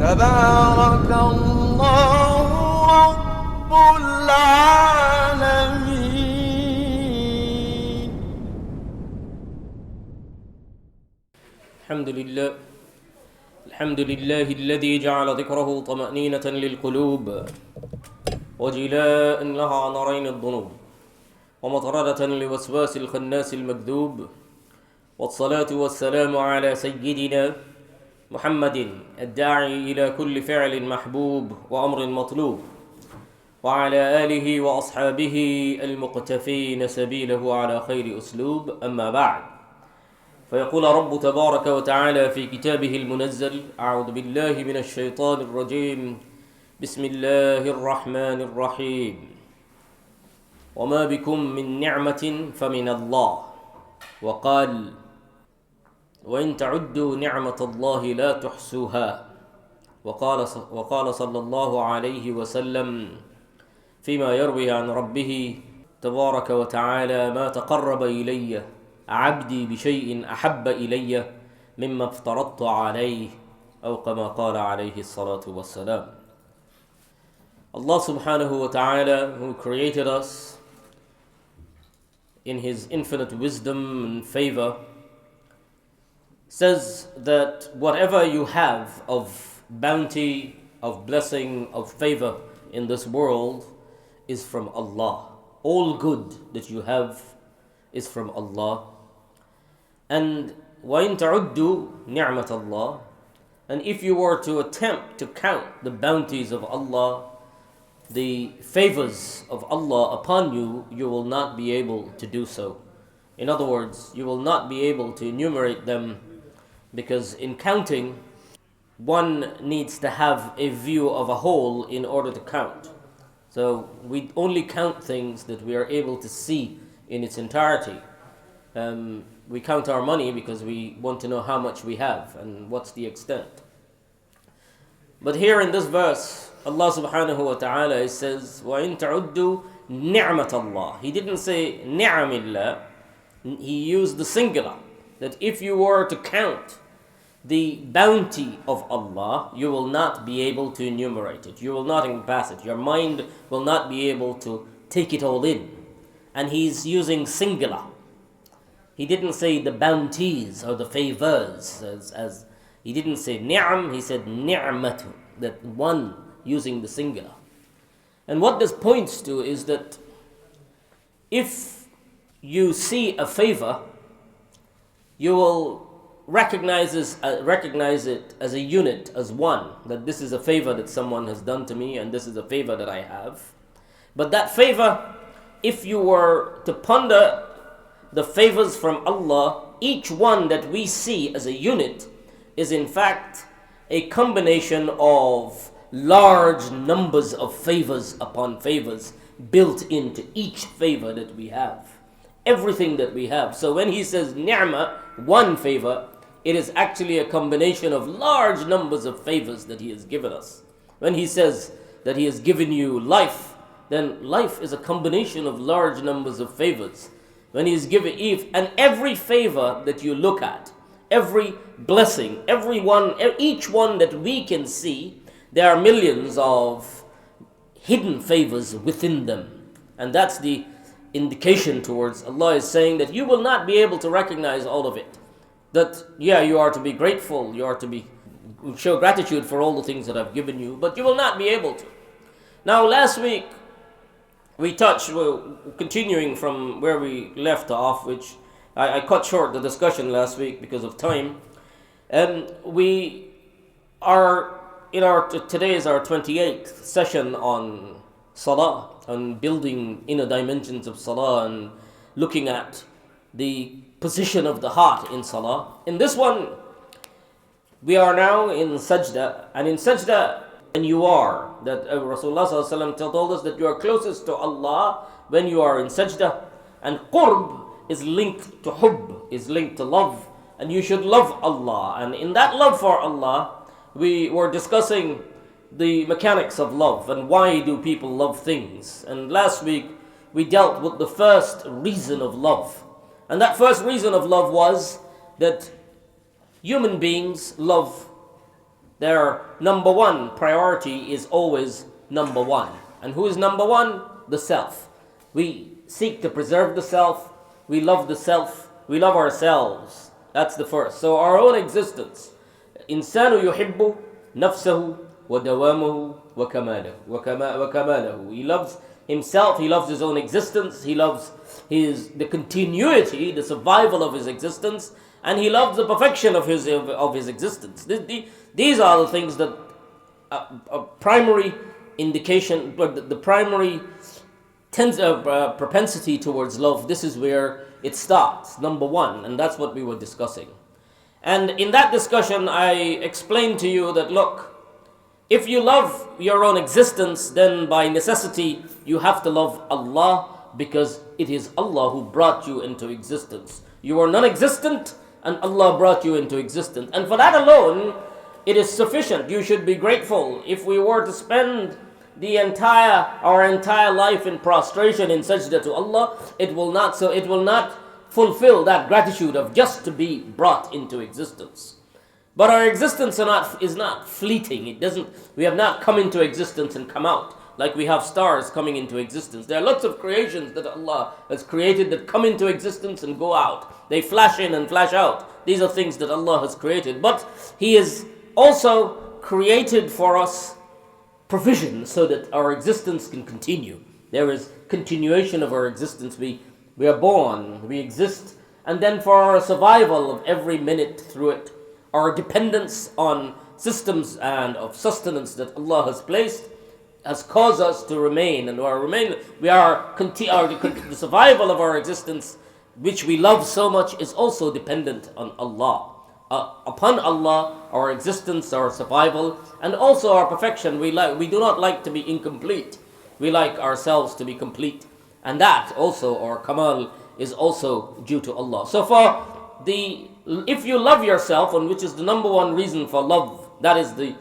تبارك الله رب العالمين. الحمد لله الذي جعل ذكره طمأنينة للقلوب وجلاء لها عن رين الذنوب ومطردة لوسواس الخناس المكذوب، والصلاة والسلام على سيدنا محمد الداعي إلى كل فعل محبوب وأمر مطلوب، وعلى آله وأصحابه المقتفين سبيله على خير أسلوب. أما بعد، فيقول رب تبارك وتعالى في كتابه المنزل: أعوذ بالله من الشيطان الرجيم، بسم الله الرحمن الرحيم، وما بكم من نعمة فمن الله، وقال: وإن تعدوا نعمة الله لا تحصوها، وقال صلى الله عليه وسلم فيما يروي عن ربه تبارك وتعالى: ما تقرب إلي عبدي بشيء أحب إلي مما افترضت عليه، أو كما قال عليه الصلاة والسلام. Allah subhanahu wa ta'ala, who created us in His infinite wisdom and favor, says that whatever you have of bounty, of blessing, of favor in this world is from Allah. All good that you have is from Allah. And وَإِن تَعُدُّوا نِعْمَةَ اللَّهِ, and if you were to attempt to count the bounties of Allah, the favors of Allah upon you, you will not be able to do so. In other words, you will not be able to enumerate them, because in counting, one needs to have a view of a whole in order to count. So we only count things that we are able to see in its entirety. We count our money because we want to know how much we have and what's the extent. But here in this verse, Allah subhanahu wa ta'ala says, وَإِن تَعُدُّوا نِعْمَةَ اللَّهِ. He didn't say نِعَمِ اللَّهِ. He used the singular, that if you were to count the bounty of Allah, you will not be able to enumerate it. You will not encompass it. Your mind will not be able to take it all in. And he's using singular. He didn't say the bounties or the favors, as he didn't say ni'am, he said ni'matu, that one, using the singular. And what this points to is that if you see a favor, you will recognize it as a unit, as one, that this is a favor that someone has done to me and this is a favor that I have. But that favor, if you were to ponder the favors from Allah, each one that we see as a unit is in fact a combination of large numbers of favors upon favors built into each favor that we have. Everything that we have. So when he says ni'mah, one favor, it is actually a combination of large numbers of favors that he has given us. When he says that he has given you life, then life is a combination of large numbers of favors. When he's given Eve, and every favor that you look at, every blessing, each one that we can see, there are millions of hidden favors within them. And that's the indication towards Allah is saying that you will not be able to recognize all of it. That, yeah, you are to be grateful, you are to show gratitude for all the things that I've given you, but you will not be able to. Now, last week, continuing from where we left off, which I cut short the discussion last week because of time. And we are today is our 28th session on Salah, on building inner dimensions of Salah and looking at the position of the heart in Salah. In this one, we are now in Sajda, and in Sajda, and you are, that Rasulullah sallallahu alaihi wasallam told us that you are closest to Allah when you are in Sajda, and Qurb is linked to Hubb, is linked to love, and you should love Allah. And in that love for Allah, we were discussing the mechanics of love and why do people love things. And last week we dealt with the first reason of love. And that first reason of love was that human beings love their number one priority is always number one. And who is number one? The self. We seek to preserve the self. We love the self. We love ourselves. That's the first. So our own existence. إنسان يحب نفسه ودوامه وكماله. He loves himself. He loves his own existence. He loves the continuity, the survival of his existence, and he loves the perfection of his existence. These are the things that a primary indication, but the primary propensity towards love. This is where it starts, number one, and that's what we were discussing. And in that discussion, I explained to you that, look, if you love your own existence, then by necessity, you have to love Allah, because it is Allah who brought you into existence. You were non-existent, and Allah brought you into existence. And for that alone, it is sufficient. You should be grateful. If we were to spend our entire life in prostration, in sajda to Allah, it will not fulfill that gratitude of just to be brought into existence. But our existence is not fleeting. We have not come into existence and come out like we have stars coming into existence. There are lots of creations that Allah has created that come into existence and go out. They flash in and flash out. These are things that Allah has created. But He has also created for us provision so that our existence can continue. There is continuation of our existence. We are born, we exist, and then for our survival of every minute through it, our dependence on systems and of sustenance that Allah has placed has caused us to remain, and the survival of our existence, which we love so much, is also dependent on Allah. Upon Allah, our existence, our survival, and also our perfection. We do not like to be incomplete. We like ourselves to be complete. And that also, or kamal, is also due to Allah. So if you love yourself, and which is the number one reason for love, that is the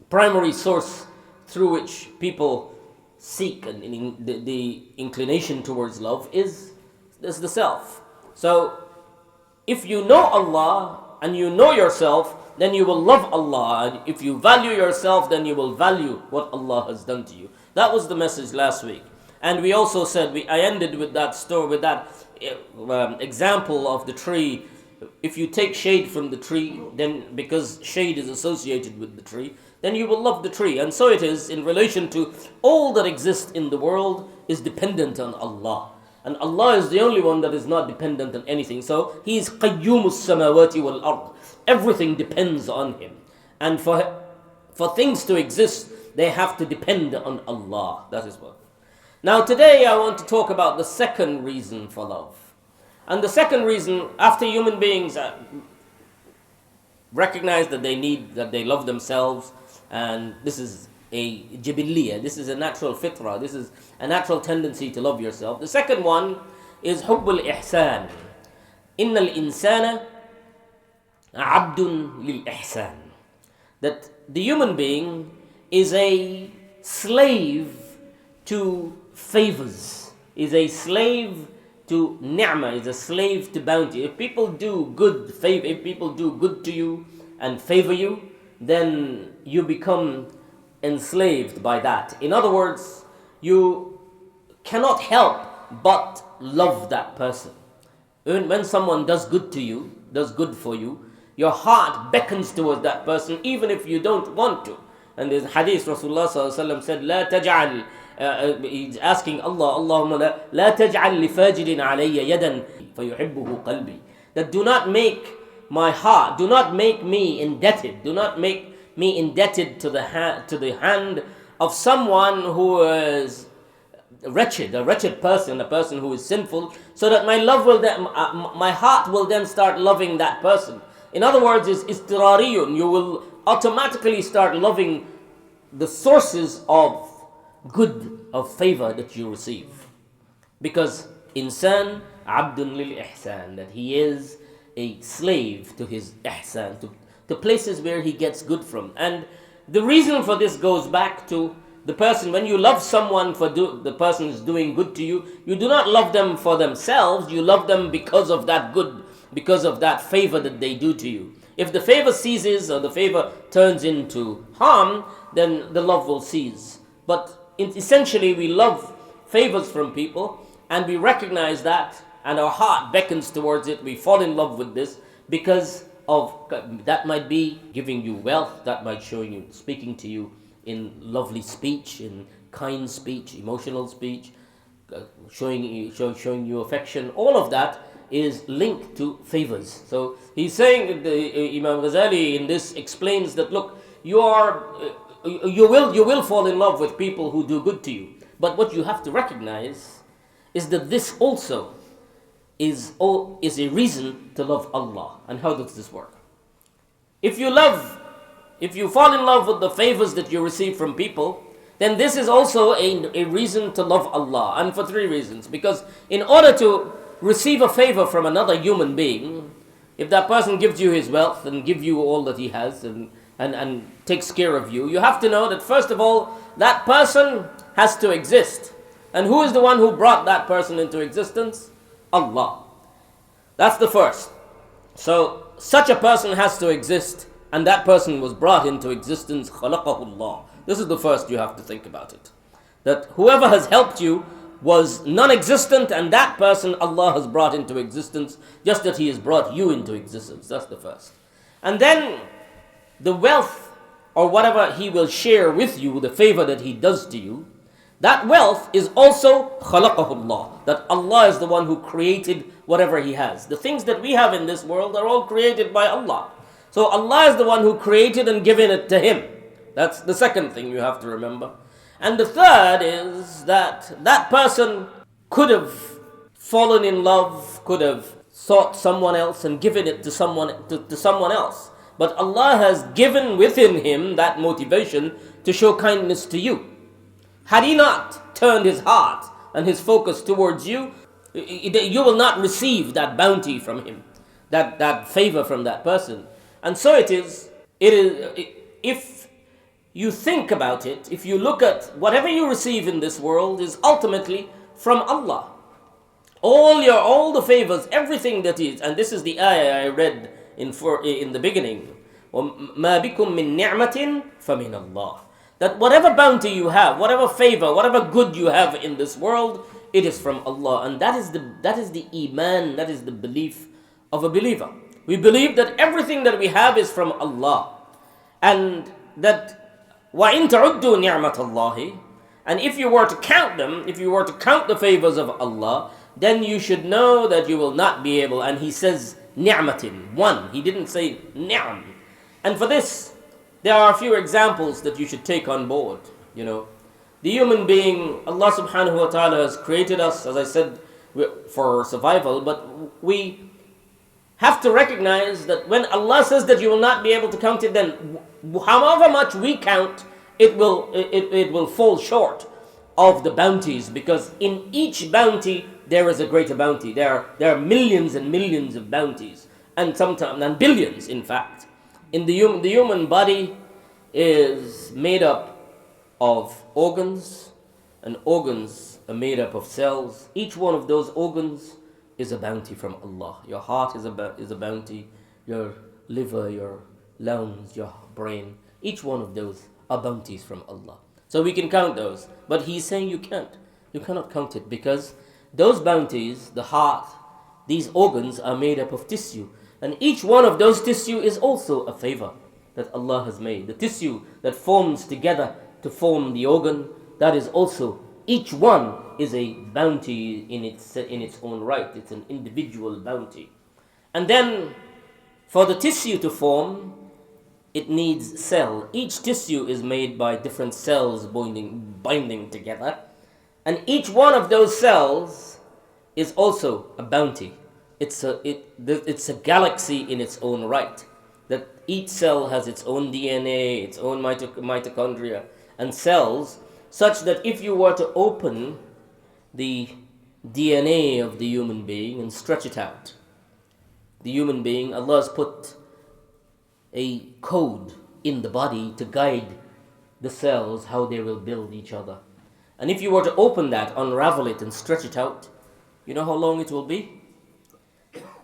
primary source through which people seek, and the inclination towards love is the self. So if you know Allah and you know yourself, then you will love Allah. And if you value yourself, then you will value what Allah has done to you. That was the message last week. And we also said, I ended with that story, with that example of the tree. If you take shade from the tree, then because shade is associated with the tree, then you will love the tree. And so it is in relation to all that exists in the world is dependent on Allah. And Allah is the only one that is not dependent on anything. So He is qayyumus samawati wal ard. Everything depends on Him. And for things to exist, they have to depend on Allah. That is what. Now today I want to talk about the second reason for love. And the second reason, after human beings recognize that they love themselves, and this is a jibiliyah, this is a natural fitra, this is a natural tendency to love yourself. The second one is hubbul ihsan. Innal insana abdun lil ihsan. That the human being is a slave to favors, is a slave to ni'mah, is a slave to bounty. If people do good to you and favor you, then you become enslaved by that. In other words, you cannot help but love that person. When someone does good to you, does good for you, your heart beckons towards that person even if you don't want to. And there's hadith, Rasulullah said, لا تجعل, he's asking Allah, Allahumma لا تجعل لفاجر علي يدا فيحبه قلبي. That do not make my heart, do not make me indebted, do not make me indebted to the hand of someone who is wretched, a wretched person, a person who is sinful, so that my heart will then start loving that person. In other words, is istirariyun. You will automatically start loving the sources of good, of favor that you receive. Because insan abdun lil ihsan, that he is a slave to his ihsan, to places where he gets good from. And the reason for this goes back to the person. When you love someone the person is doing good to you, you do not love them for themselves, you love them because of that good, because of that favor that they do to you. If the favor ceases or the favor turns into harm, then the love will cease. But essentially, we love favors from people, and we recognize that, and our heart beckons towards it. We fall in love with this because of that might be giving you wealth, that might showing you, speaking to you in lovely speech, in kind speech, emotional speech, showing you affection. All of that is linked to favors. So he's saying, Imam Ghazali in this explains that, look, you will fall in love with people who do good to you, but what you have to recognize is that this also is a reason to love Allah. And how does this work? If you fall in love with the favors that you receive from people, then this is also a reason to love Allah, and for three reasons. Because in order to receive a favor from another human being, if that person gives you his wealth and gives you all that he has and takes care of you, you have to know that first of all, that person has to exist. And who is the one who brought that person into existence? Allah. That's the first. So such a person has to exist, and that person was brought into existence. خَلَقَهُ اللَّهُ. This is the first you have to think about it. That whoever has helped you was non-existent, and that person Allah has brought into existence, just that He has brought you into existence. That's the first. And then the wealth or whatever He will share with you, the favor that He does to you, that wealth is also خَلَقَهُ اللَّهُ. That Allah is the one who created whatever He has. The things that we have in this world are all created by Allah. So Allah is the one who created and given it to Him. That's the second thing you have to remember. And the third is that that person could have fallen in love, could have sought someone else and given it to someone else. But Allah has given within him that motivation to show kindness to you. Had he not turned his heart and his focus towards you, you will not receive that bounty from him, that favor from that person. And so it is, if you think about it, if you look at whatever you receive in this world is ultimately from Allah. All the favors, everything that is, and this is the ayah I read in the beginning, وَمَا بِكُم مِّن نِعْمَةٍ فَمِنَ اللَّهِ. That whatever bounty you have, whatever favor, whatever good you have in this world, it is from Allah. And that is the iman, that is the belief of a believer. We believe that everything that we have is from Allah. And that وَإِن تَعُدُّوا نِعْمَةَ اللَّهِ. And if you were to count them, if you were to count the favors of Allah, then you should know that you will not be able. And He says ni'matin, one. He didn't say ni'am. And for this, there are a few examples that you should take on board. You know, the human being, Allah subhanahu wa ta'ala has created us, as I said, for survival, but we have to recognize that when Allah says that you will not be able to count it, then however much we count, it will fall short of the bounties, because in each bounty there is a greater bounty. There are millions and millions of bounties, and sometimes and billions, in fact. In the human body is made up of organs, and organs are made up of cells. Each one of those organs is a bounty from Allah. Your heart is a bounty, your liver, your lungs, your brain. Each one of those are bounties from Allah. So we can count those. But He's saying you can't. You cannot count it, because those bounties, the heart, these organs are made up of tissue. And each one of those tissue is also a favor that Allah has made. The tissue that forms together to form the organ, that is also, each one is a bounty in its own right. It's an individual bounty. And then for the tissue to form, it needs cell. Each tissue is made by different cells binding together. And each one of those cells is also a bounty. It's a galaxy in its own right. That each cell has its own DNA, its own mitochondria and cells, such that if you were to open the DNA of the human being and stretch it out, the human being, Allah has put a code in the body to guide the cells how they will build each other. And if you were to open that, unravel it and stretch it out, you know how long it will be?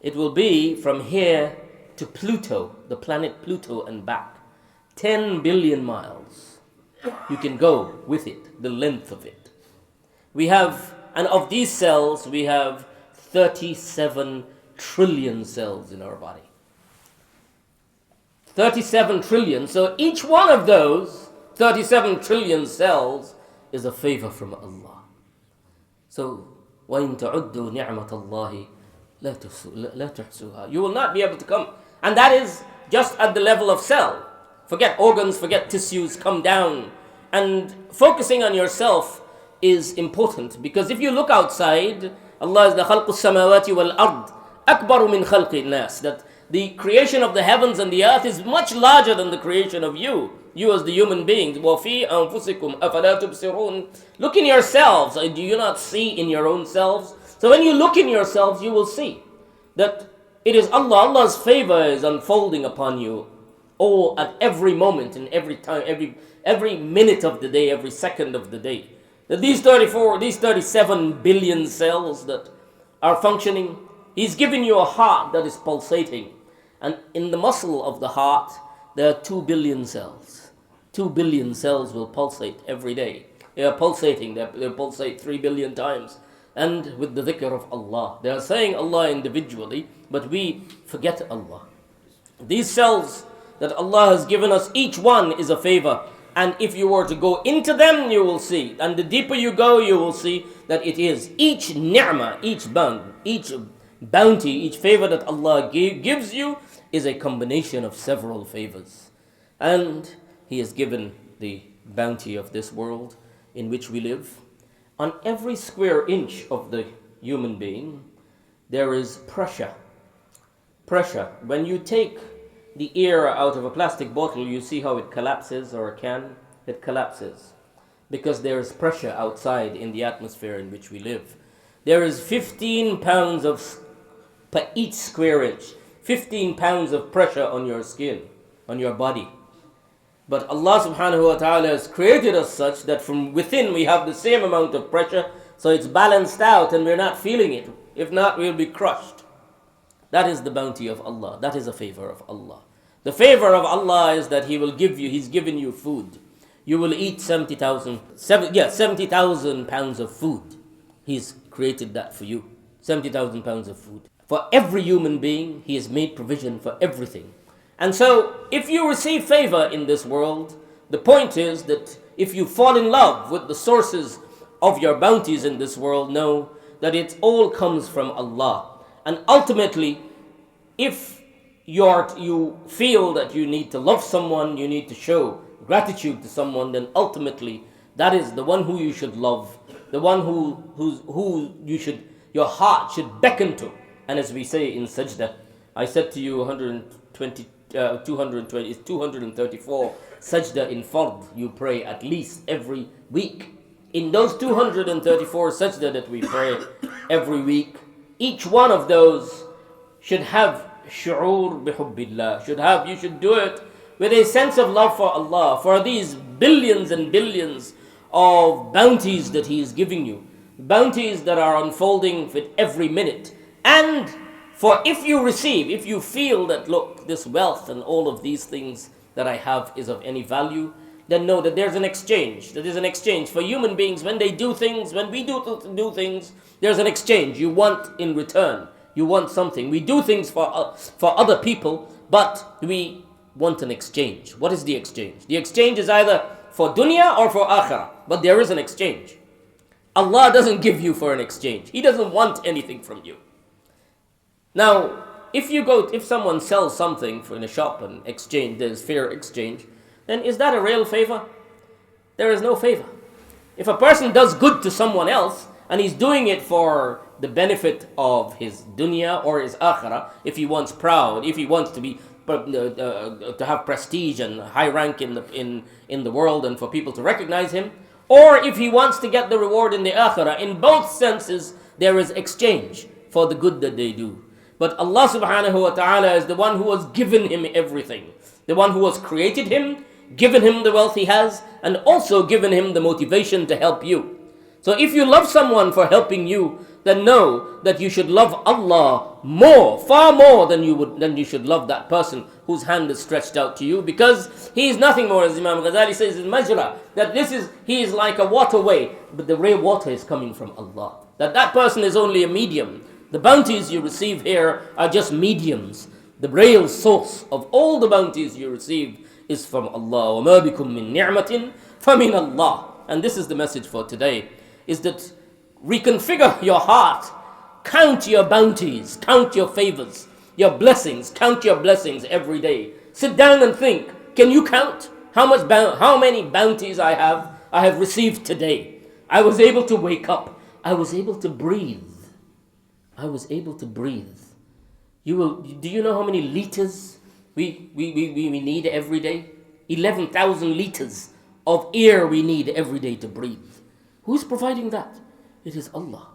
It will be from here to Pluto, the planet Pluto and back. 10 billion miles. You can go with it, the length of it. We have, and of these cells, we have 37 trillion cells in our body. 37 trillion. So each one of those 37 trillion cells is a favor from Allah. So, وَإِن تَعُدُّوا نِعْمَةَ اللَّهِ لَا تُحْصُوهَا. You will not be able to come. And that is just at the level of cell. Forget organs, forget tissues, come down. And focusing on yourself is important, because if you look outside, Allah is the خَلْقُ السَّمَاوَاتِ وَالْأَرْضِ أَكْبَرُ مِنْ خَلْقِ النَّاسِ. That the creation of the heavens and the earth is much larger than the creation of you as the human beings. وَفِي أَنفُسِكُمْ أَفَلَا تُبْصِرُونَ. Look in yourselves. Do you not see in your own selves? So when you look in yourselves, you will see that it is Allah. Allah's favor is unfolding upon you all at every moment, in every time, every minute of the day, every second of the day. That these 37 billion cells that are functioning, He's given you a heart that is pulsating. And in the muscle of the heart, there are 2 billion cells. 2 billion cells will pulsate every day. They are pulsating, they pulsate 3 billion times. And with the dhikr of Allah. They are saying Allah individually, but we forget Allah. These cells that Allah has given us, each one is a favor. And if you were to go into them, you will see. And the deeper you go, you will see that it is each ni'mah, each bounty, each favor that Allah gives you is a combination of several favors. And He has given the bounty of this world in which we live. On every square inch of the human being, there is pressure. Pressure. When you take the air out of a plastic bottle, you see how it collapses, or a can? It collapses. Because there is pressure outside in the atmosphere in which we live. There is 15 pounds per each square inch. 15 pounds of pressure on your skin, on your body. But Allah subhanahu wa ta'ala has created us such that from within we have the same amount of pressure, so it's balanced out and we're not feeling it. If not, we'll be crushed. That is the bounty of Allah. That is a favor of Allah. The favor of Allah is that He's given you food. You will eat 70,000 pounds of food. He's created that for you. 70,000 pounds of food. For every human being, He has made provision for everything. And so, if you receive favor in this world, the point is that if you fall in love with the sources of your bounties in this world, know that it all comes from Allah. And ultimately, if you feel that you need to love someone, you need to show gratitude to someone, then ultimately, that is the one who you should love, the one who your heart should beckon to. And as we say in sajda, I said to you 234 sajda in fard you pray at least every week. In those 234 sajda that we pray every week, each one of those should have shu'ur bihubbillah. You should do it with a sense of love for Allah, for these billions and billions of bounties that He is giving you. Bounties that are unfolding with every minute. And for if you feel that, look, this wealth and all of these things that I have is of any value, then know that there's an exchange. That is an exchange. For human beings, when they do things, when we do things, there's an exchange. You want in return. You want something. We do things for other people, but we want an exchange. What is the exchange? The exchange is either for dunya or for akhirah, but there is an exchange. Allah doesn't give you for an exchange. He doesn't want anything from you. Now, if someone sells something in a shop and exchange, there's fair exchange, then is that a real favor? There is no favor. If a person does good to someone else and he's doing it for the benefit of his dunya or his akhirah, if he wants proud, if he wants to have prestige and high rank in the world and for people to recognize him, or if he wants to get the reward in the akhirah, in both senses there is exchange for the good that they do. But Allah subhanahu wa ta'ala is the one who has given him everything. The one who has created him, given him the wealth he has, and also given him the motivation to help you. So if you love someone for helping you, then know that you should love Allah more, far more than you should love that person whose hand is stretched out to you, because he is nothing more, as Imam Ghazali says in Majra, that he is like a waterway, but the rain water is coming from Allah. That person is only a medium. The bounties you receive here are just mediums. The real source of all the bounties you receive is from Allah. وَمَا بِكُم مِّن نِعْمَةٍ فَمِنَ اللَّهِ. And this is the message for today, is that reconfigure your heart. Count your bounties, count your favors, your blessings, count your blessings every day. Sit down and think, can you count how many bounties I have received today? I was able to wake up. I was able to breathe. I was able to breathe. Do you know how many liters we need every day? 11,000 liters of air we need every day to breathe. Who's providing that? It is Allah.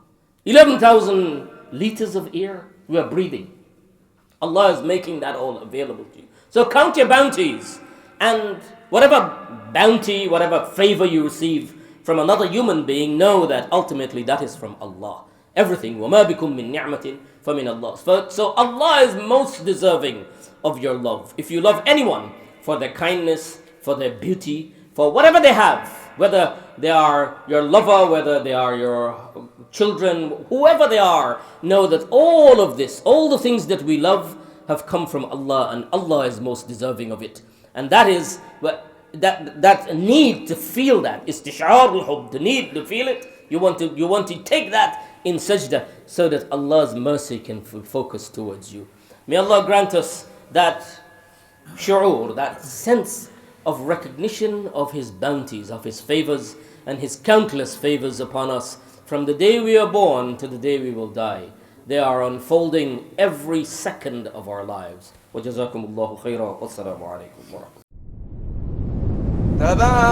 11,000 liters of air we are breathing. Allah is making that all available to you. So count your bounties, and whatever bounty, whatever favor you receive from another human being, know that ultimately that is from Allah. Everything. وَمَا بِكُم مِّن نِعْمَةٍ فَمِنَ اللَّهِ. So Allah is most deserving of your love. If you love anyone for their kindness, for their beauty, for whatever they have, whether they are your lover, whether they are your children, whoever they are, know that all of this, all the things that we love have come from Allah, and Allah is most deserving of it. And that is that need to feel that, istish'ar al-hubb, the need to feel it. You want to take that in sajda so that Allah's mercy can focus towards you. May Allah grant us that shu'ur, that sense of recognition of His bounties, of His favors, and His countless favors upon us from the day we are born to the day we will die. They are unfolding every second of our lives. وَجَزَاكُمُ اللَّهُ خَيْرًا وَالسَّلَامُ عَلَيْكُمْ وَرَحْمَةُ اللَّهِ.